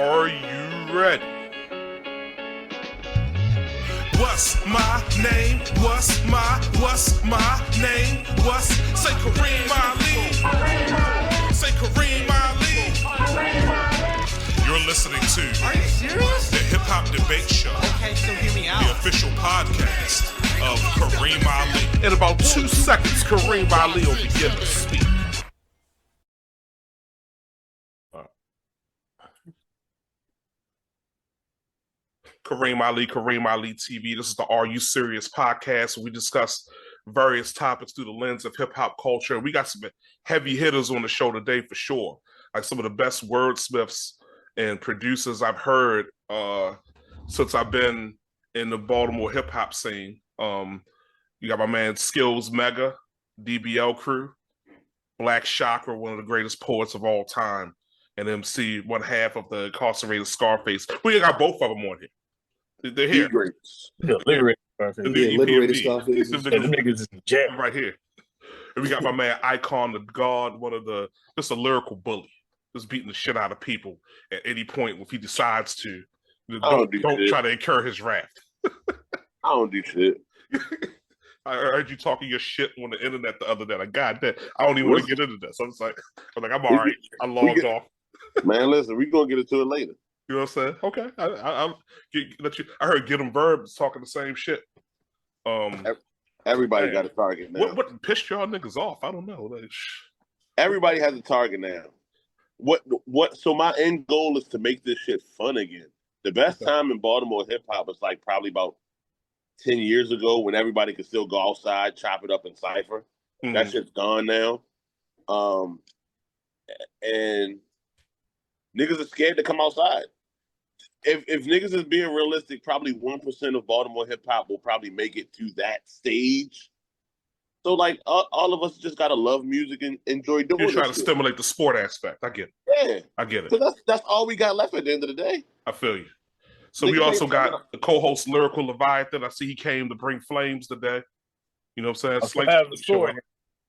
Are you ready? What's my name? What's my name? Say Kareem Ali. Say Kareem Ali. You're listening to Are you serious? the Hip Hop Debate Show. Okay, so hear me out. The official podcast of Kareem Ali. In about 2 seconds, Kareem Ali will begin to speak. Kareem Ali TV. This is the Are You Serious podcast. We discuss various topics through the lens of hip hop culture. We got some heavy hitters on the show today for sure. Like some of the best wordsmiths and producers I've heard since I've been in the Baltimore hip hop scene. You got my man Skillz Mega, DBL crew, Black Chakra, one of the greatest poets of all time, and MC, one half of the incarcerated Scarface. We got both of them on here. They're here. Yeah, Lyrical. Liberated Scarface. The niggas is in jail. Right here. And we got my man Icon the God, just a lyrical bully. Just beating the shit out of people at any point if he decides to. Don't try to incur his wrath. I don't do shit. I heard you talking your shit on the internet the other day. Like, God damn, I don't even want to get into this. I'm all right. I logged off. Man, listen, we're going to get into it later. You know what I'm saying? Okay. I heard Get 'em Verbs talking the same shit. Everybody got a target now. What pissed y'all niggas off? I don't know. Everybody has a target now. So my end goal is to make this shit fun again. The best time in Baltimore hip hop was like probably about 10 years ago when everybody could still go outside, chop it up in cypher. Mm-hmm. That shit's gone now. And niggas are scared to come outside. If niggas is being realistic, probably 1% of Baltimore hip hop will probably make it to that stage. So like all of us just gotta love music and enjoy doing it. You're trying to stimulate the sport aspect. I get it. Yeah. I get it. So that's all we got left at the end of the day. I feel you. So we also got the co-host Lyrical Leviathan. I see he came to bring flames today. You know what I'm saying? I have the sword,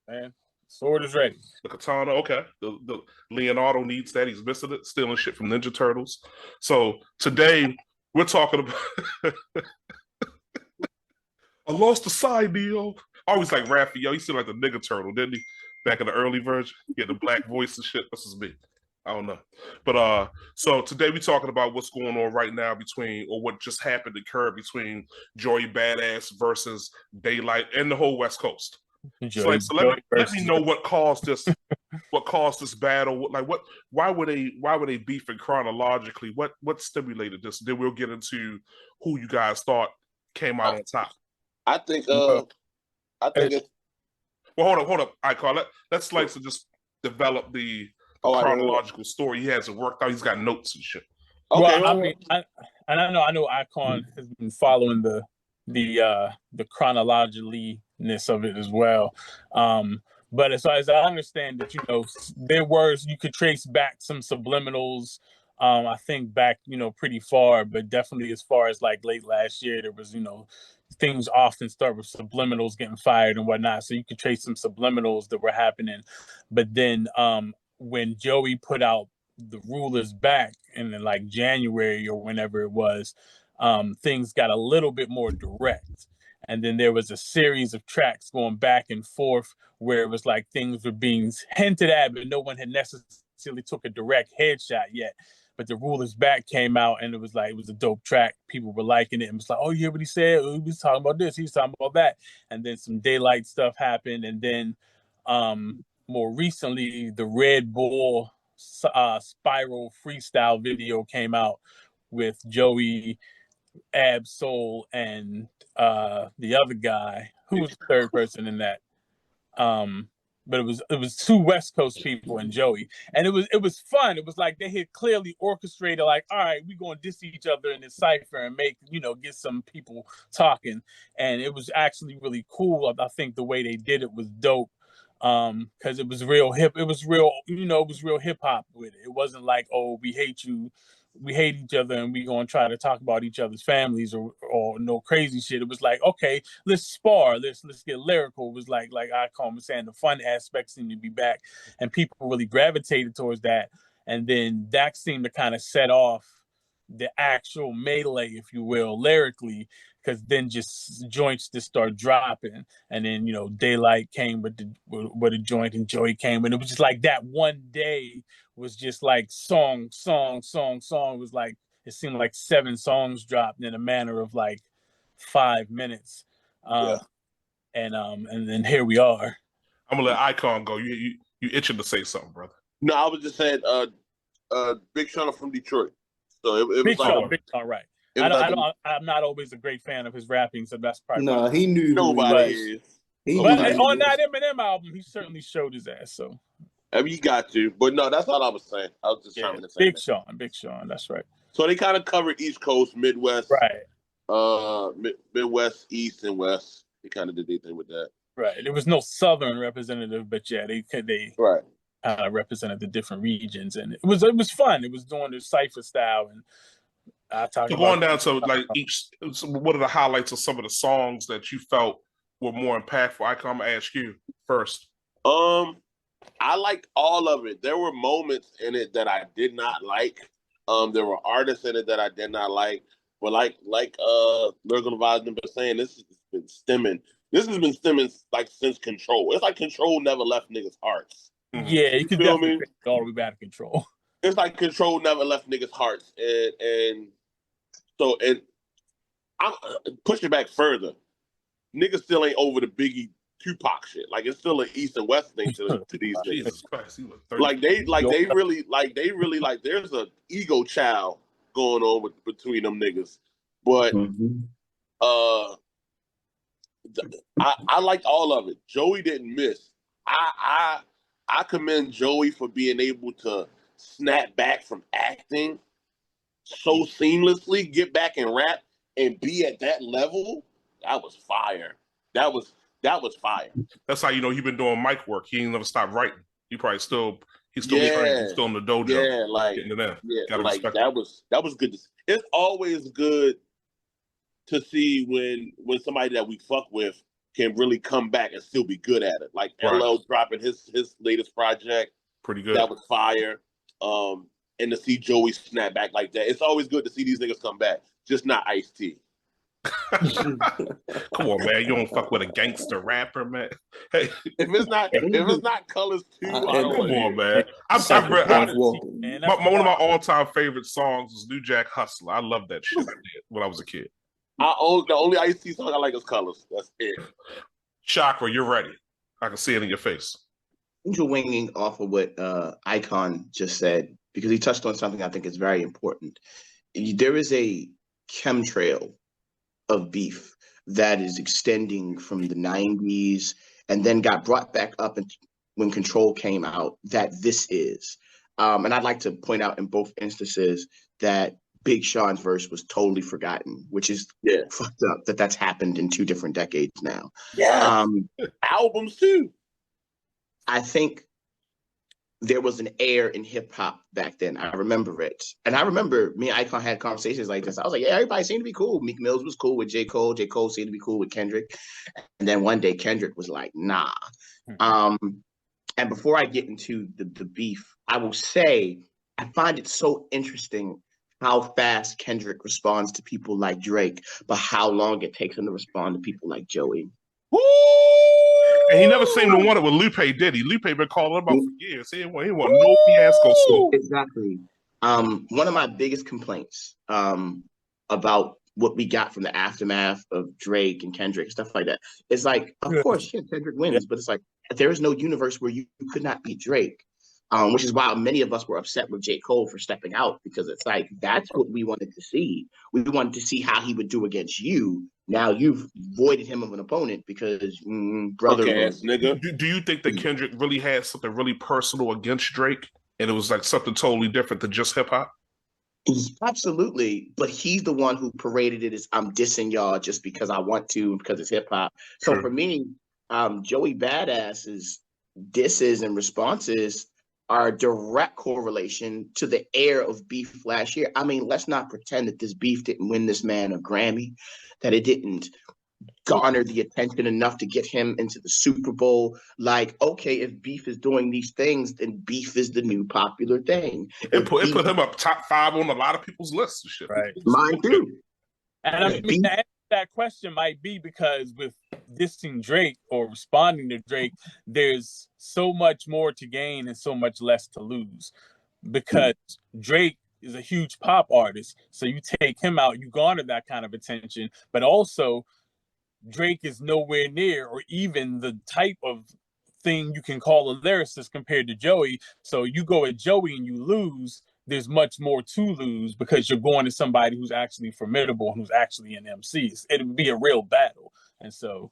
man. Sword is ready. The katana, okay. The Leonardo needs that. He's missing it. Stealing shit from Ninja Turtles. So today we're talking about I lost the side deal. I always like Raphael. He seemed like the nigga turtle, didn't he? Back in the early version. He had the black voice and shit. This is me. I don't know. But so today we're talking about what's going on right now what just happened occurred between Joey Badass versus Daylyt and the whole West Coast. So let me know what caused this battle. Like why were they beefing chronologically? What stimulated this? Then we'll get into who you guys thought came out on top. I think it's well, hold up. Icon. Let's Slicer just develop the chronological story. He hasn't worked out. He's got notes and shit. Okay. Well, I know Icon has been following the chronologicalness of it as well. But as far as I understand that, you could trace back some subliminals. I think back, pretty far, but definitely as far as like late last year, there was, things often start with subliminals getting fired and whatnot. So you could trace some subliminals that were happening. But then when Joey put out The Rule Is Back in like January or whenever it was, things got a little bit more direct. And then there was a series of tracks going back and forth where it was like things were being hinted at, but no one had necessarily took a direct headshot yet. But The Rule Is Back came out and it was a dope track. People were liking it and was like, oh, you hear what he said? He was talking about this, he was talking about that. And then some Daylyt stuff happened. And then more recently, the Red Bull Spiral freestyle video came out with Joey, Ab-Soul, and the other guy. Who was the third person in that? But it was two West Coast people and Joey, and it was fun. It was like they had clearly orchestrated, like, all right, we're gonna diss each other in this cipher and make get some people talking, and it was actually really cool. I think the way they did it was dope. Because it was real hip. It was real, it was real hip hop with it. It wasn't like, oh, we hate you, we hate each other, and we gonna try to talk about each other's families or no crazy shit. It was like, okay, let's spar, let's get lyrical. It was like Icon was saying, the fun aspects seemed to be back, and people really gravitated towards that. and then that seemed to kind of set off the actual melee, if you will, lyrically, because then just joints just start dropping, and then Daylyt came with a joint, and Joey came, and it was just like that one day was just like song. It was like it seemed like 7 songs dropped in a manner of like 5 minutes, and then here we are. I'm gonna let Icon go. You itching to say something, brother? No, I was just saying, Big Sean from Detroit. So it Big was Sean, like Big Sean, right? I'm not always a great fan of his rapping, so that's probably no. He knew nobody is. But on that Eminem album, he certainly showed his ass. So I mean, you got to, but no, that's all I was saying. I was just trying to say Big Sean, that's right. So they kind of covered East Coast, Midwest, right? Midwest, East, and West. They kind of did their thing with that. Right. There was no Southern representative, but yeah, they right. Represented the different regions, and it was fun. It was doing the cipher style, and I talked about going down to like what are the highlights of some of the songs that you felt were more impactful? I'm gonna ask you first. I liked all of it. There were moments in it that I did not like. There were artists in it that I did not like. But like Lyrical Vibes been saying, this has been stemming. This has been stemming like since Control. It's like Control never left niggas' hearts. Yeah, you could definitely take all the way back to Control. It's like Control never left niggas' hearts, and I'm pushing back further. Niggas still ain't over the Biggie Tupac shit. Like it's still an East and West thing to these niggas. Jesus Christ, he was 30. They really there's a ego child going on between them niggas. But I liked all of it. Joey didn't miss. I commend Joey for being able to snap back from acting so seamlessly, get back and rap, and be at that level. That was fire. That was fire. That's how he been doing mic work. He ain't never stopped writing. He's still training. He's still in the dojo. Yeah, like getting to that. Yeah, like that was good. It's always good to see when somebody that we fuck with can really come back and still be good at it. Like LL dropping his latest project. Pretty good. That was fire. And to see Joey snap back like that. It's always good to see these niggas come back. Just not Ice-T. Come on, man. You don't fuck with a gangster rapper, man. Hey. If it's not Colors 2, come on, man. One of my all-time favorite songs is New Jack Hustler. I love that shit when I was a kid. The only Ice-T song I like is Colors. That's it. Chakra, you're ready. I can see it in your face. Angel winging off of what Icon just said, because he touched on something I think is very important. There is a chemtrail of beef that is extending from the 90s and then got brought back up when Control came out, that this is. And I'd like to point out in both instances that Big Sean's verse was totally forgotten, which is fucked up that's happened in 2 different decades now. Yeah. Albums too. I think there was an air in hip hop back then. I remember it. And I remember me and Icon had conversations like this. I was like, yeah, everybody seemed to be cool. Meek Mills was cool with J. Cole. J. Cole seemed to be cool with Kendrick. And then one day Kendrick was like, nah. And before I get into the beef, I will say I find it so interesting how fast Kendrick responds to people like Drake, but how long it takes him to respond to people like Joey. Woo! And he never seemed to want it with Lupe, did he? Lupe been calling him out for years. He didn't want no fiasco smoke. Exactly. One of my biggest complaints about what we got from the aftermath of Drake and Kendrick, stuff like that, is like, of course, Kendrick wins, but it's like, there is no universe where you could not beat Drake. Which is why many of us were upset with J. Cole for stepping out, because it's like, that's what we wanted to see. We wanted to see how he would do against you. Now you've voided him of an opponent because, brother. Okay, nigga. Do you think that Kendrick really had something really personal against Drake, and it was like something totally different than just hip hop? Absolutely, but he's the one who paraded it as I'm dissing y'all just because I want to, because it's hip hop. So for me, Joey Badass's disses and responses are a direct correlation to the air of beef last year. I mean, let's not pretend that this beef didn't win this man a Grammy, that it didn't garner the attention enough to get him into the Super Bowl. Like, okay, if Beef is doing these things, then Beef is the new popular thing. It put him up top 5 on a lot of people's lists and shit. Right. Mine too. And I mean, the answer to that question might be because with dissing Drake or responding to Drake, there's so much more to gain and so much less to lose. Because Drake is a huge pop artist, so you take him out, you garner that kind of attention, but also Drake is nowhere near or even the type of thing you can call a lyricist compared to Joey. So you go at Joey and you lose, there's much more to lose because you're going to somebody who's actually formidable and who's actually an MC. It'd be a real battle. And so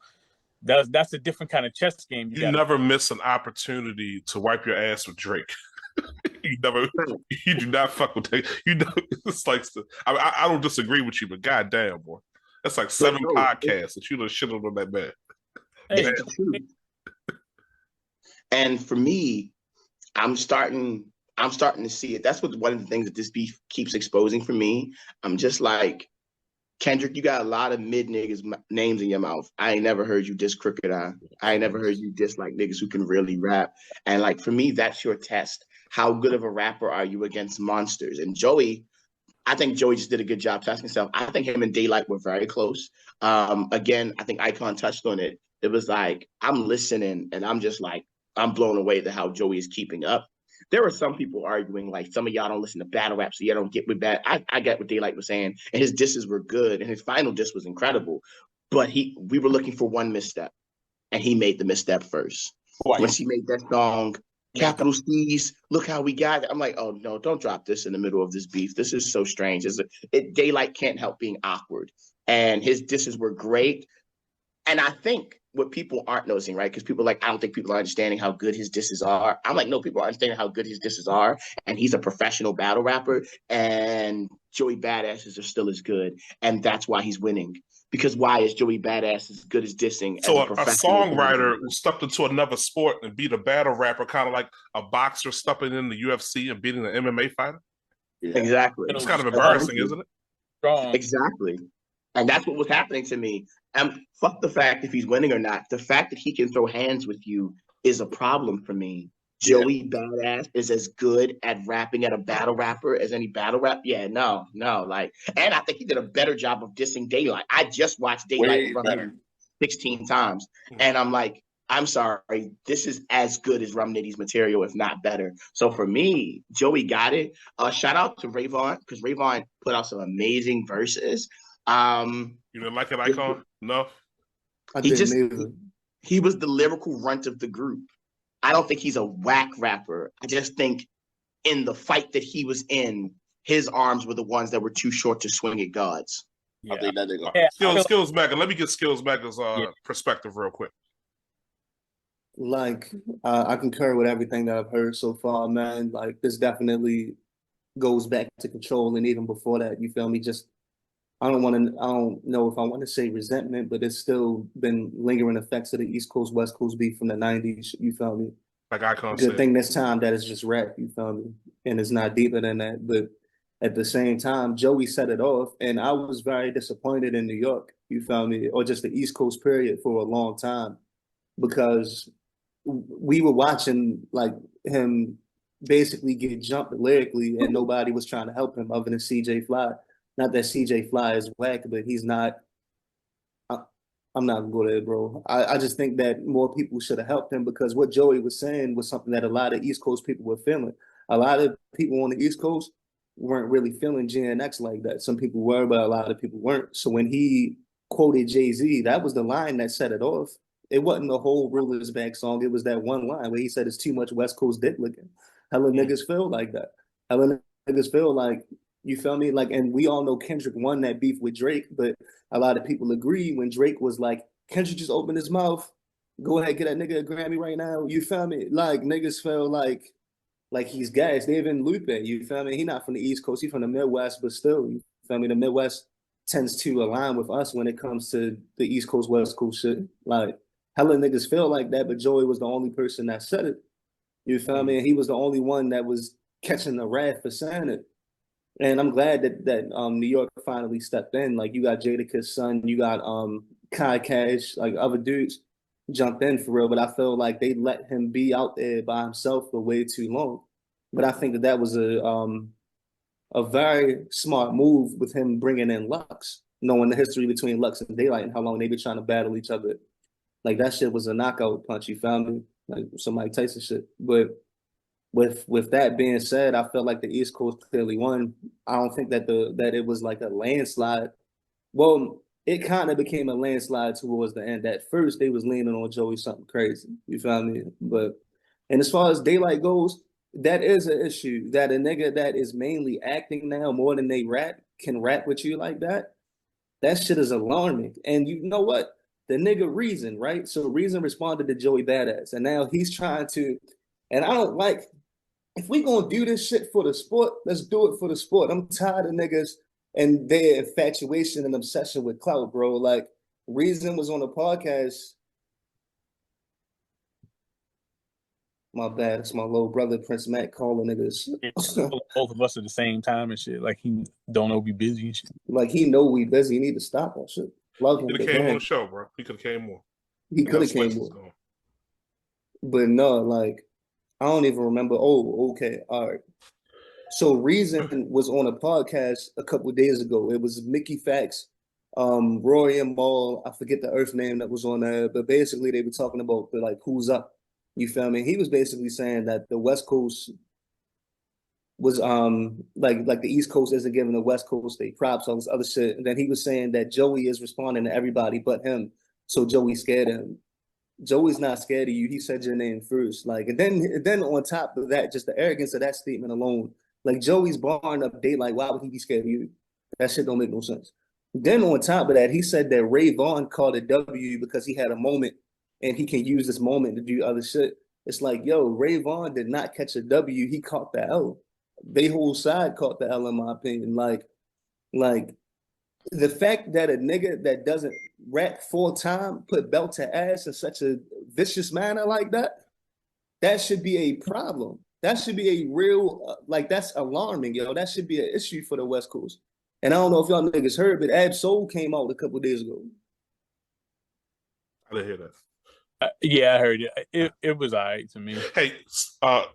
that's a different kind of chess game. You never miss an opportunity to wipe your ass with Drake. You do not fuck with Drake. You know, it's like, I don't disagree with you, but goddamn, boy. That's like 7 podcasts that you done shit on that man. And for me, I'm starting to see it. That's what one of the things that this beef keeps exposing for me. I'm just like, Kendrick, you got a lot of mid niggas names in your mouth. I ain't never heard you diss Crooked Eye. I ain't never heard you diss like niggas who can really rap. And like, for me, that's your test. How good of a rapper are you against monsters? And Joey, I think Joey just did a good job testing himself. I think him and Daylyt were very close. Again, I think Icon touched on it. It was like, I'm listening and I'm just like, I'm blown away at how Joey is keeping up. There were some people arguing, like, some of y'all don't listen to battle rap, so you don't get with that. I get what Daylyt was saying, and his disses were good, and his final diss was incredible. But we were looking for one misstep, and he made the misstep first. Once he made that song, Capital C's, look how we got it. I'm like, oh no, don't drop this in the middle of this beef. This is so strange. Daylyt can't help being awkward. And his disses were great. And I think what people aren't noticing, right? Because people are like, I don't think people are understanding how good his disses are. I'm like, no, people are understanding how good his disses are. And he's a professional battle rapper. And Joey Badasses are still as good. And that's why he's winning. Because why is Joey Badass as good as dissing? So a songwriter who stepped into another sport and beat a battle rapper, kind of like a boxer stepping in the UFC and beating an MMA fighter? Yeah. Exactly. It's kind of embarrassing, isn't it? Exactly. And that's what was happening to me. And fuck the fact if he's winning or not. The fact that he can throw hands with you is a problem for me. Joey Badass is as good at rapping at a battle rapper as any battle rap. Yeah, no. Like, and I think he did a better job of dissing Daylyt. I just watched Daylyt Rum Nitty 16 times. And I'm like, I'm sorry, this is as good as Rum Nitty's material, if not better. So for me, Joey got it. Shout out to Rayvon, because Rayvon put out some amazing verses. You didn't like it, Icon? No? He was the lyrical runt of the group. I don't think he's a whack rapper. I just think in the fight that he was in, his arms were the ones that were too short to swing at gods. Yeah. I think that nigga. Skillz Mega. Let me get Skillz Mega's perspective real quick. Like, I concur with everything that I've heard so far, man. Like, this definitely goes back to control, and even before that, you feel me? Just I don't know if I want to say resentment, but it's still been lingering effects of the East Coast, West Coast beef from the 90s. You feel me? Like Icon Good thing this time that it's just rap, you feel me? And it's not deeper than that. But at the same time, Joey set it off, and I was very disappointed in New York, you feel me? Or just the East Coast period for a long time, because we were watching like him basically get jumped lyrically, and nobody was trying to help him other than CJ Fly. Not that CJ Fly is whack, but he's not. I'm not gonna go there, bro. I just think that more people should have helped him, because what Joey was saying was something that a lot of East Coast people were feeling. A lot of people on the East Coast weren't really feeling GNX like that. Some people were, but a lot of people weren't. So when he quoted Jay-Z, that was the line that set it off. It wasn't the whole Rulers Back song. It was that one line where he said it's too much West Coast dick licking. Hella niggas feel like that. Hella niggas feel like, you feel me? Like, and we all know Kendrick won that beef with Drake, but a lot of people agree when Drake was like, Kendrick just opened his mouth, go ahead, get that nigga a Grammy right now. You feel me? Like, niggas feel like he's gassed. Even Lupe, you feel me? He not from the East Coast, he from the Midwest, but still, you feel me? The Midwest tends to align with us when it comes to the East Coast, West Coast shit. Like, hella niggas feel like that, but Joey was the only person that said it. You feel me? And he was the only one that was catching the wrath for saying it. And I'm glad that New York finally stepped in. Like, you got Jadakiss son, you got Kai Cash, like other dudes jumped in for real, but I feel like they let him be out there by himself for way too long. But I think that was a very smart move with him bringing in Lux, knowing the history between Lux and Daylyt and how long they been trying to battle each other. Like that shit was a knockout punch. You found me, like some Mike Tyson shit. But with that being said, I felt like the East Coast clearly won. I don't think that that it was like a landslide. Well, it kind of became a landslide towards the end. At first, they was leaning on Joey something crazy. You feel me? But and as far as Daylyt goes, that is an issue. That a nigga that is mainly acting now more than they rap can rap with you like that. That shit is alarming. And you know what? The nigga Reason, right? So Reason responded to Joey Badass, and now he's trying to. And I don't like. If we gonna do this shit for the sport, let's do it for the sport. I'm tired of niggas and their infatuation and obsession with clout, bro. Like Reason was on a podcast. My bad, it's my little brother Prince Matt calling niggas. Both of us at the same time and shit. Like he don't know we busy and shit. Like he know we busy. He need to stop that shit. Love him. He could have came on the show, bro. He could have came more. He could have came more. But no, like I don't even remember. Oh, okay, all right. So Reason was on a podcast a couple of days ago. It was Mickey Fax, Roy and Ball. I forget the earth name that was on there, but basically they were talking about the like who's up. You feel me? He was basically saying that the West Coast was like the East Coast isn't giving the West Coast they props, all this other shit. And then he was saying that Joey is responding to everybody but him. So Joey's scared of him. Joey's not scared of you. He said your name first. Like, and then on top of that, just the arrogance of that statement alone. Like Joey's barring up Daylyt. Why would he be scared of you? That shit don't make no sense. Then on top of that, he said that Ray Vaughn called a W because he had a moment and he can use this moment to do other shit. It's like, yo, Ray Vaughn did not catch a W. He caught the L. They whole side caught the L in my opinion. Like the fact that a nigga that doesn't rap full time put belt to ass in such a vicious manner like that, that should be a problem. That should be a real, like that's alarming, yo. That should be an issue for the West Coast. And I don't know if y'all niggas heard, but Ab Soul came out a couple of days ago. I didn't hear that. Yeah, I heard it. It was all right to me. Hey,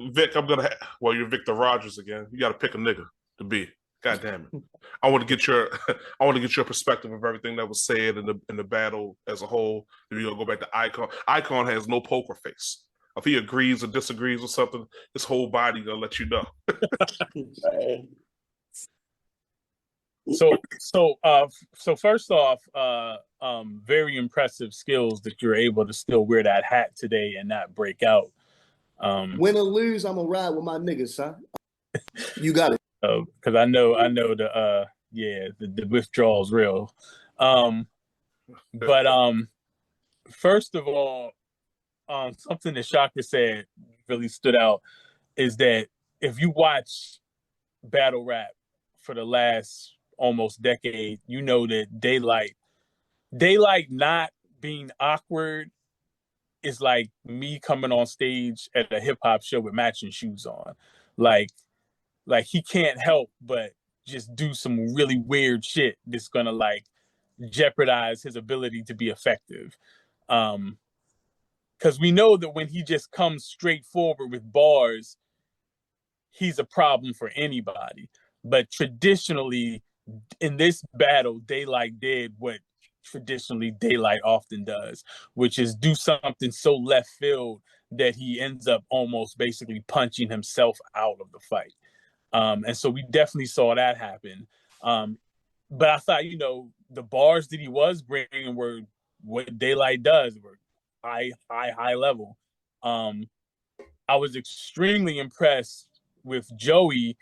Vic, you're Victor Rogers again. You got to pick a nigga to be. God damn it! I want to get your perspective of everything that was said in the battle as a whole. Then you're gonna go back to Icon. Icon has no poker face. If he agrees or disagrees with something, his whole body gonna let you know. So first off, very impressive skills that you're able to still wear that hat today and not break out. Win or lose, I'm gonna ride with my niggas, son. You got it. Because I know the withdrawal's real. But first of all, something that Chakra said really stood out is that if you watch battle rap for the last almost decade, you know that Daylyt not being awkward is like me coming on stage at a hip hop show with matching shoes on. Like he can't help but just do some really weird shit that's gonna like jeopardize his ability to be effective. Because we know that when he just comes straight forward with bars, he's a problem for anybody. But traditionally, in this battle, Daylyt did what traditionally Daylyt often does, which is do something so left field that he ends up almost basically punching himself out of the fight. And so we definitely saw that happen. But I thought, the bars that he was bringing were what Daylyt does, were high level. I was extremely impressed with Joey,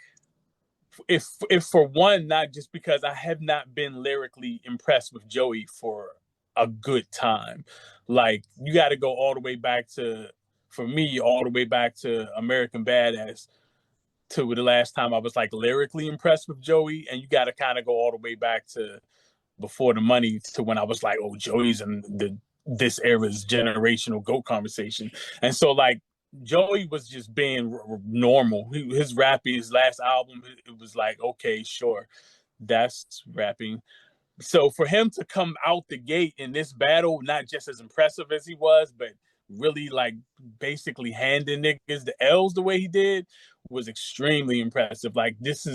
if for one, not just because I have not been lyrically impressed with Joey for a good time. Like, you got to go all the way back to American Badass to the last time I was like lyrically impressed with Joey, and you got to kind of go all the way back to Before the Money to when I was like, oh, Joey's in this era's generational GOAT conversation. And so like Joey was just being normal. His rapping, his last album, it was like, okay, sure, that's rapping. So for him to come out the gate in this battle, not just as impressive as he was, but really like basically handing niggas the L's the way he did was extremely impressive. Like this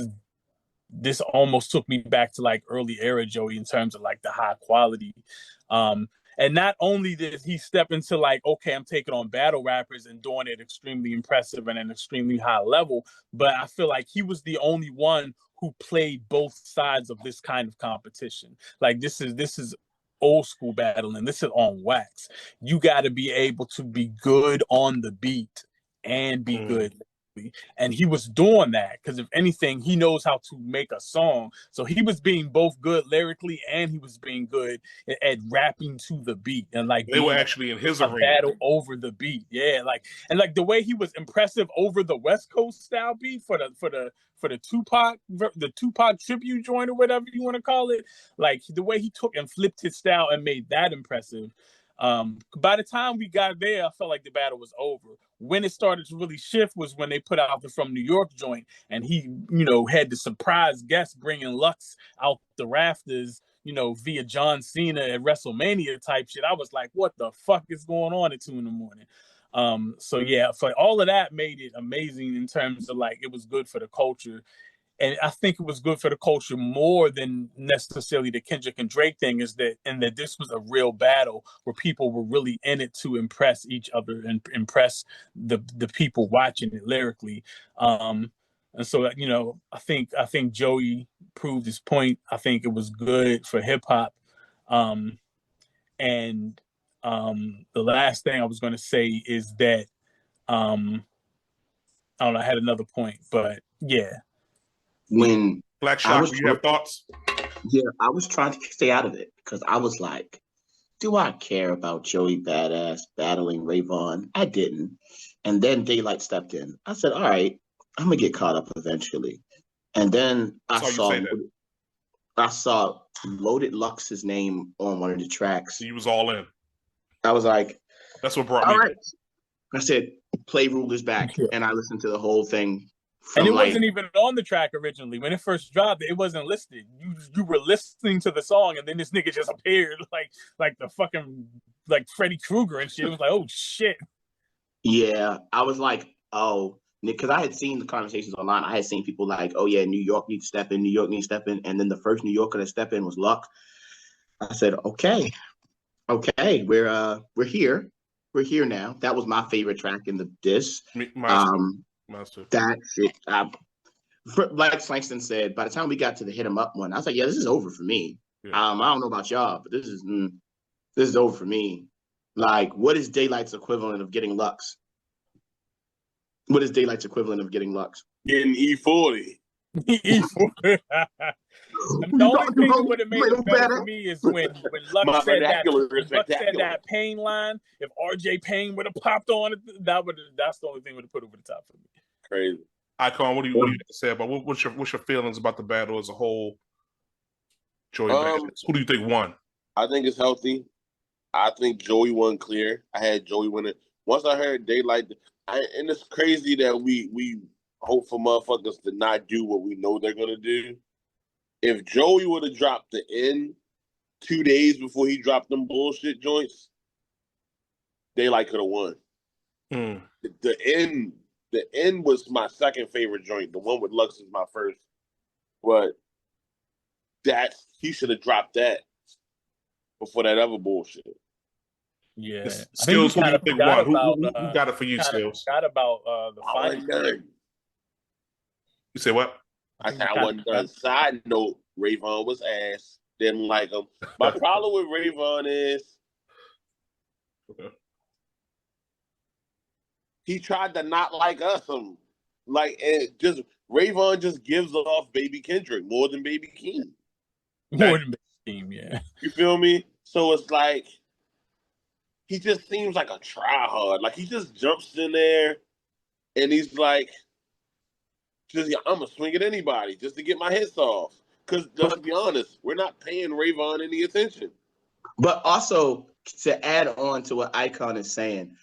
almost took me back to like early era Joey in terms of like the high quality. And not only did he step into like, okay, I'm taking on battle rappers and doing it extremely impressive and an extremely high level, but I feel like he was the only one who played both sides of this kind of competition. Like this is old school battling. This is on wax. You got to be able to be good on the beat and be good. And he was doing that because if anything, he knows how to make a song. So he was being both good lyrically and he was being good at rapping to the beat and like they were actually in his arena. Battle over the beat. Yeah, like and like the way he was impressive over the West Coast style beat for the Tupac tribute joint or whatever you want to call it. Like the way he took and flipped his style and made that impressive. By the time we got there, I felt like the battle was over. When it started to really shift was when they put out the From New York joint, and he, had the surprise guest bringing Lux out the rafters, via John Cena at WrestleMania type shit. I was like, what the fuck is going on at 2 a.m? So yeah, for all of that made it amazing in terms of like it was good for the culture. And I think it was good for the culture more than necessarily the Kendrick and Drake thing is that this was a real battle where people were really in it to impress each other and impress the people watching it lyrically. And so, I think Joey proved his point. I think it was good for hip hop. And the last thing I was going to say is that, I don't know, I had another point, but yeah. When Black Shock, you have thoughts? Yeah, I was trying to stay out of it because I was like, do I care about Joey Badass battling Rayvon? I didn't. And then Daylyt stepped in. I said, all right, I'm going to get caught up eventually. And then I saw Loaded Lux's name on one of the tracks. He was all in. I was like, that's what brought all me. Right. I said, Play Ruler's back. And I listened to the whole thing. And it wasn't even on the track originally. When it first dropped, it wasn't listed. You were listening to the song, and then this nigga just appeared like the fucking like Freddy Krueger and shit. It was like, oh shit. Yeah, I was like, oh, because I had seen the conversations online. I had seen people like, oh yeah, New York needs to step in. New York needs to step in. And then the first New Yorker to step in was Luck. I said, okay, we're here. We're here now. That was my favorite track in the disc. That shit, like Slangston said, by the time we got to the Hit 'Em Up one, I was like, yeah, this is over for me. Yeah. I don't know about y'all, but this is over for me. Like, what is Daylyt's equivalent of getting Lux? What is Daylyt's equivalent of getting Lux? Getting E40. The only thing that would have made it better for me is when Lux said that Pain line. If RJ Payne would have popped on it, that's the only thing would have put over the top for me. Crazy. Icon, what do you have to say about what's your feelings about the battle as a whole? Joey Badass. Who do you think won? I think it's healthy. I think Joey won clear. I had Joey win it. Once I heard Daylyt, and it's crazy that we hope for motherfuckers to not do what we know they're gonna do. If Joey would have dropped the end 2 days before he dropped them bullshit joints, Daylyt could have won. The end was my second favorite joint. The one with Lux is my first. But he should have dropped that before that other bullshit. Yeah. Skillz, who do you think won? Who got it for you, Skillz? Got about the final. You say what? I wasn't done. Side note, Rayvon was ass. Didn't like him. My problem with Rayvon is he tried to not like us. Rayvon just gives off Baby Kendrick more than Baby Keem. More than Baby Keem, yeah. You feel me? So it's like he just seems like a tryhard. Like he just jumps in there and he's like, I'm gonna swing at anybody just to get my hits off. Because let's be honest, we're not paying Rayvon any attention. But also to add on to what Icon is saying,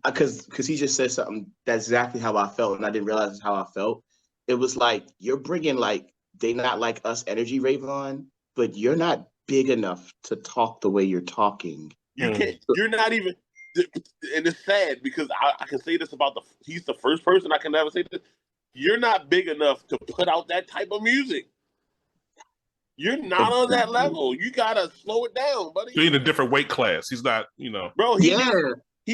because he just said something that's exactly how I felt, and I didn't realize how I felt. It was like you're bringing like they not like us energy, Rayvon, but you're not big enough to talk the way you're talking. You can't. You're not even. And it's sad because I can say this about he's the first person I can never say this. You're not big enough to put out that type of music. You're not on that level. You gotta slow it down, buddy. He's in a different weight class. He's not, Bro, he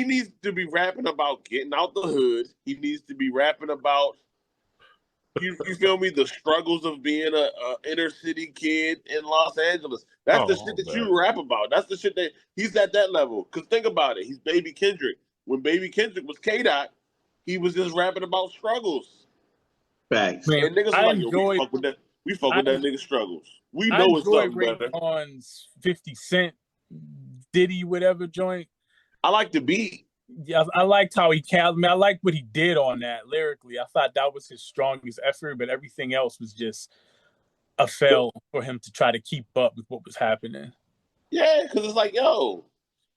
needs to be rapping about getting out the hood. He needs to be rapping about, you feel me, the struggles of being a inner city kid in Los Angeles. That's the shit that you rap about. That's the shit that he's at that level. Because think about it. He's Baby Kendrick. When Baby Kendrick was K-Dot, he was just rapping about struggles. Facts. And niggas are like, yo, we fuck with that nigga's struggles. We know it's something better. Raekwon's 50 Cent, Diddy, whatever joint. I like the beat. Yeah, I liked how he I liked what he did on that lyrically. I thought that was his strongest effort, but everything else was just a fail for him to try to keep up with what was happening. Yeah, because it's like, yo,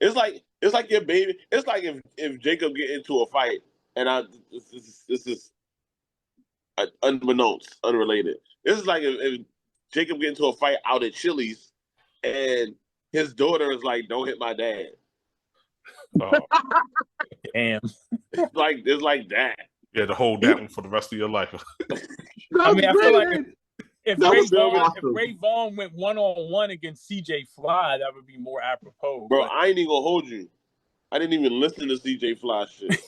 it's like your baby. It's like if Jacob get into a fight, and this is unrelated. This is like if Jacob get into a fight out at Chili's, and his daughter is like, "Don't hit my dad." Oh. Damn. It's like that. Yeah, to hold that one for the rest of your life. I mean, I feel like if Ray Vaughn went 1-on-1 against CJ Fly, that would be more apropos. Bro, I ain't even gonna hold you. I didn't even listen to CJ Fly shit.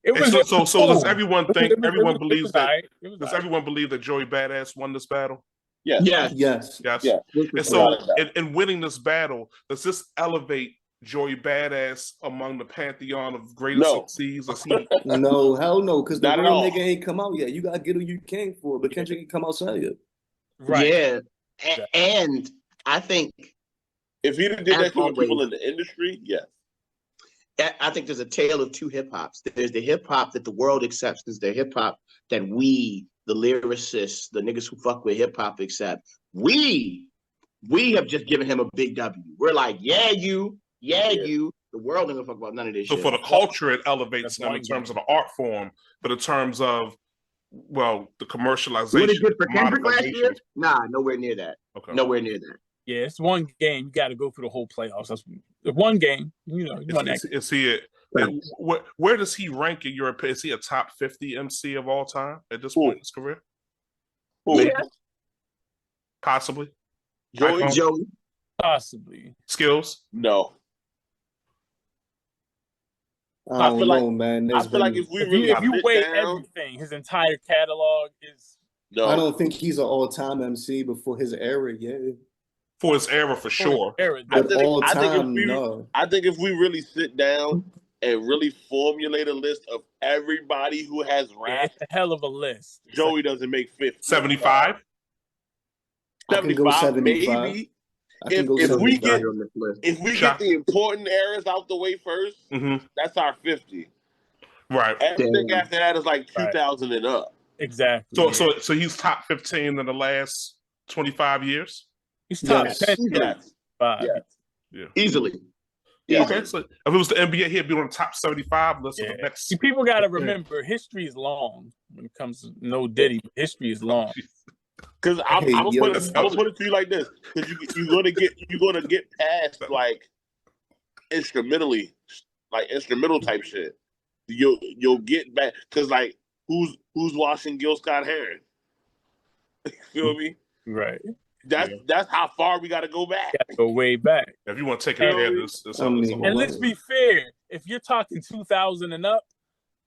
It was so does everyone think everyone believes that everyone believe that Joey Badass won this battle? Yes. And so in winning this battle, does this elevate Joey Badass among the pantheon of greatest MCs? No, hell no, because the real nigga ain't come out yet. You gotta get who you came for, but Kendrick ain't come outside yet. Right. Yeah. And I think if he did that to people in the industry, yes. I think there's a tale of two hip hops. There's the hip hop that the world accepts. There's the hip hop that we, the lyricists, the niggas who fuck with hip hop, accept. We have just given him a big W. We're like, you. The world ain't gonna fuck about none of this shit. So for the culture, it elevates them in terms of the art form, but in terms of the commercialization. What is good for Kendrick last year? Nah, nowhere near that. Okay. Nowhere near that. Yeah, it's one game. You got to go through the whole playoffs. That's one game. Is he where does he rank in your opinion? Is he a top 50 MC of all time at this point in his career? Yeah. Possibly. Joey. Possibly. Skillz? No. I feel like if you weigh everything, his entire catalog is. No. I don't think he's an all-time MC before his era. Yeah. For his era, for sure. I think if we really sit down and really formulate a list of everybody who has rapped, it's a hell of a list. Joey doesn't make 50. 75? 75, maybe. If we get the important eras out the way first, that's our 50. Right. Everything after that is like 2000 and up. Exactly. So he's top 15 in the last 25 years? He's top 10. Yeah. Easily. Okay, so if it was the NBA, he'd be on the top 75 list of the next. See, people got to remember, history is long when it comes to no Diddy. History is long. Because I'm gonna put it to you like this: because you're gonna get past like instrumental type shit. You'll get back because like who's washing Gil Scott-Heron? You feel me? Right. That's how far we got to go back. Go way back. If you want to take it there, and let's be fair. If you're talking 2000 and up,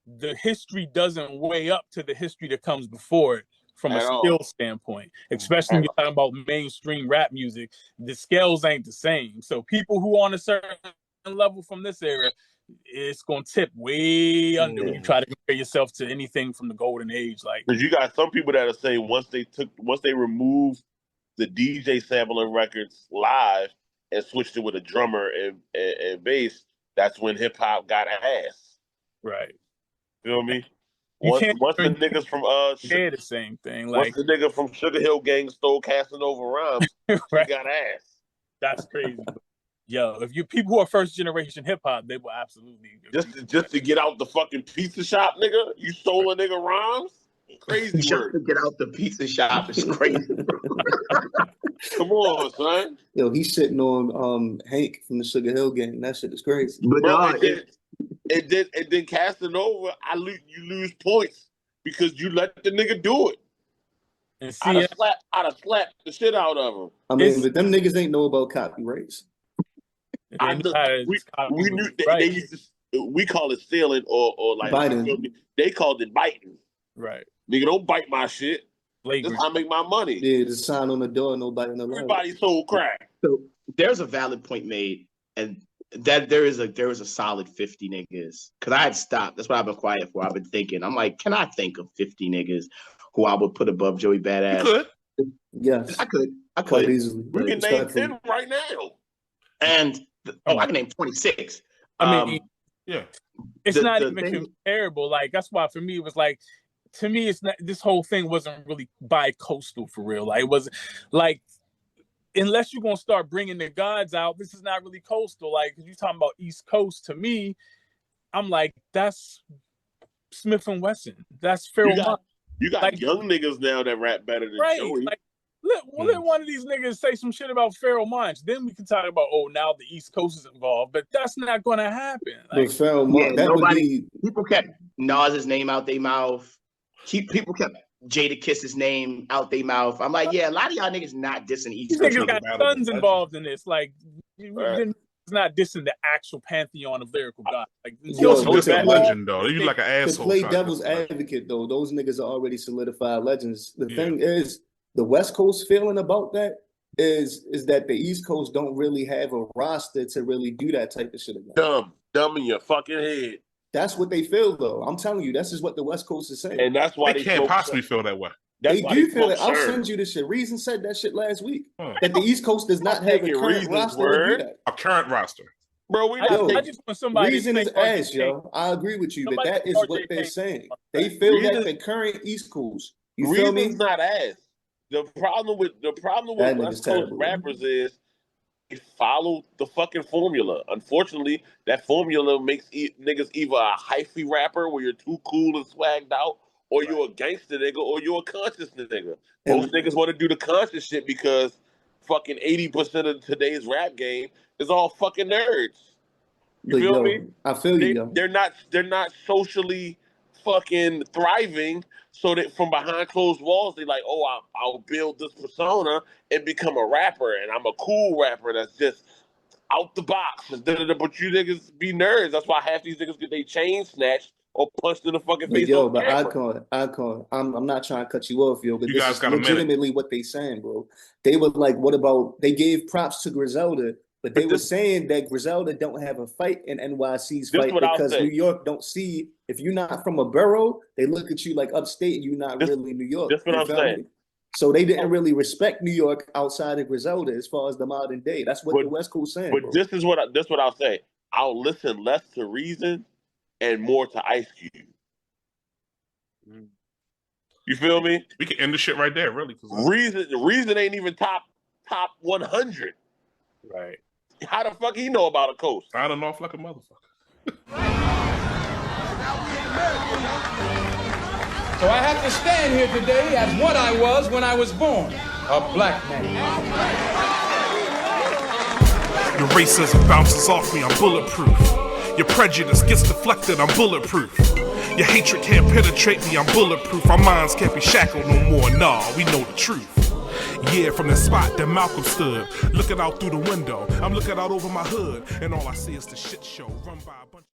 the history doesn't weigh up to the history that comes before it from a skill standpoint. Especially when you're talking about mainstream rap music, the scales ain't the same. So people who on a certain level from this era, it's gonna tip way under when you try to compare yourself to anything from the golden age. Like, because you got some people that are saying once they remove the DJ sampling records live and switched it with a drummer and bass, that's when hip hop got ass. Right. Feel me? Once the niggas from the same thing. Like once the nigga from Sugar Hill Gang stole Casanova Rhymes, right. He got ass. That's crazy. Yo, if you people who are first generation hip hop, they will absolutely just to get out the fucking pizza shop, nigga. You stole a nigga rhymes? Crazy just word. To get out the pizza shop is crazy. Come on, son. Yo, he's sitting on Hank from the Sugar Hill Gang. That shit is crazy. But Bro, dog, and then casting over, you lose points because you let the nigga do it. And I'd see, have slapped the shit out of him. I mean, but them niggas ain't know about copyrights. they knew how to copy We knew right. they used to. We call it stealing or like Biting. they called it biting. Right. Nigga, don't bite my shit. This Flagrant. how I make my money. Yeah, the sign on the door, nobody know. Everybody sold crack. so there's a valid point made, and that there is a solid 50 niggas. Cause I had stopped. That's what I've been quiet for. I've been thinking. I'm like, can I think of 50 niggas who I would put above Joey Badass? You could. Yes, I could. quite easily. We can name 10 right now. And I can name 26. I mean, Yeah. it's the- not the even thing- comparable. Like that's why for me it was like, to me it's not. This whole thing wasn't really bi-coastal for real. Like it wasn't like, unless you're gonna start bringing the gods out, this is not really coastal. Like you're talking about East Coast. To me, I'm like, that's Smith and Wesson. That's Pharoah Monch. You got Like- young niggas now that rap better than Right. Joey. Like, let one of these niggas say some shit about Pharoah Monch. Then we can talk about, oh, now the East Coast is involved. But that's not gonna happen. Like, But Pharoah Monch, that would be People kept Nas's name out their mouth. People kept Jada Kiss's name out their mouth. I'm like, yeah, a lot of y'all niggas not dissing East these Coast. niggas got battle sons with involved in this. Like, Right. it's not dissing the actual pantheon of lyrical God. Like, Yo, Also, but this to a play- legend though. You like an to asshole. play trying to devil's diss a legend. advocate though. Those niggas are already solidified legends. The Yeah. thing is, the West Coast feeling about that is that the East Coast don't really have a roster to really do that type of shit again. Dumb in your fucking head. That's what they feel though. I'm telling you, that's just what the West Coast is saying. And that's why They can't smoke- possibly feel that way. That's They why do feel smoke it. I'll Sherm. send you this shit. Reason said that shit last week. Huh. That the East Coast does not have a taking current Reason's roster to word. do that. A current roster. Bro, we I, not I just want somebody Reason to is say RJ ass, Kane. yo. I agree with you, but Somebody that say is RJ what they're Kane. saying. They feel Reason- that the current East Coast. You feel me? Reason's not ass. The problem with That nigga's West Coast terrible. rappers is they follow the fucking formula. Unfortunately, that formula makes niggas either a hyphy rapper where you're too cool and swagged out, or you're a gangster nigga, or you're a conscious nigga. Most niggas want to do the conscious shit because fucking 80% of today's rap game is all fucking nerds. You But feel yo, me? I feel you, yo. They're not socially fucking thriving. So that from behind closed walls, they like, oh, I'll build this persona and become a rapper, and I'm a cool rapper that's just out the box. But you niggas be nerds. That's why half these niggas get their chain snatched or punched in the fucking But face. yo, on but camera. Icon, I'm not trying to cut you off, yo, but You this guys is got a minute. legitimately what they saying, bro. They were like, what about, they gave props to Griselda, but they were saying that Griselda don't have a fight in NYC's fight what I'll because say. New York don't see, if you're not from a borough, they look at you like upstate and you're not This- really New York. this what You I'm feel saying. me? So they didn't really respect New York outside of Griselda as far as the modern day. That's what But- the West Coast saying, But bro. this is what I'll say. I'll listen less to Reason and more to Ice Cube. You feel me? We can end the shit right there, really. 'Cause Reason ain't even top 100. Right. How the fuck he know about a coast? I don't know if like a motherfucker. So I have to stand here today as what I was when I was born, a black man. Your racism bounces off me, I'm bulletproof. Your prejudice gets deflected, I'm bulletproof. Your hatred can't penetrate me, I'm bulletproof. Our minds can't be shackled no more, nah, we know the truth. Yeah, from the spot that Malcolm stood, looking out through the window, I'm looking out over my hood, and all I see is the shit show run by a bunch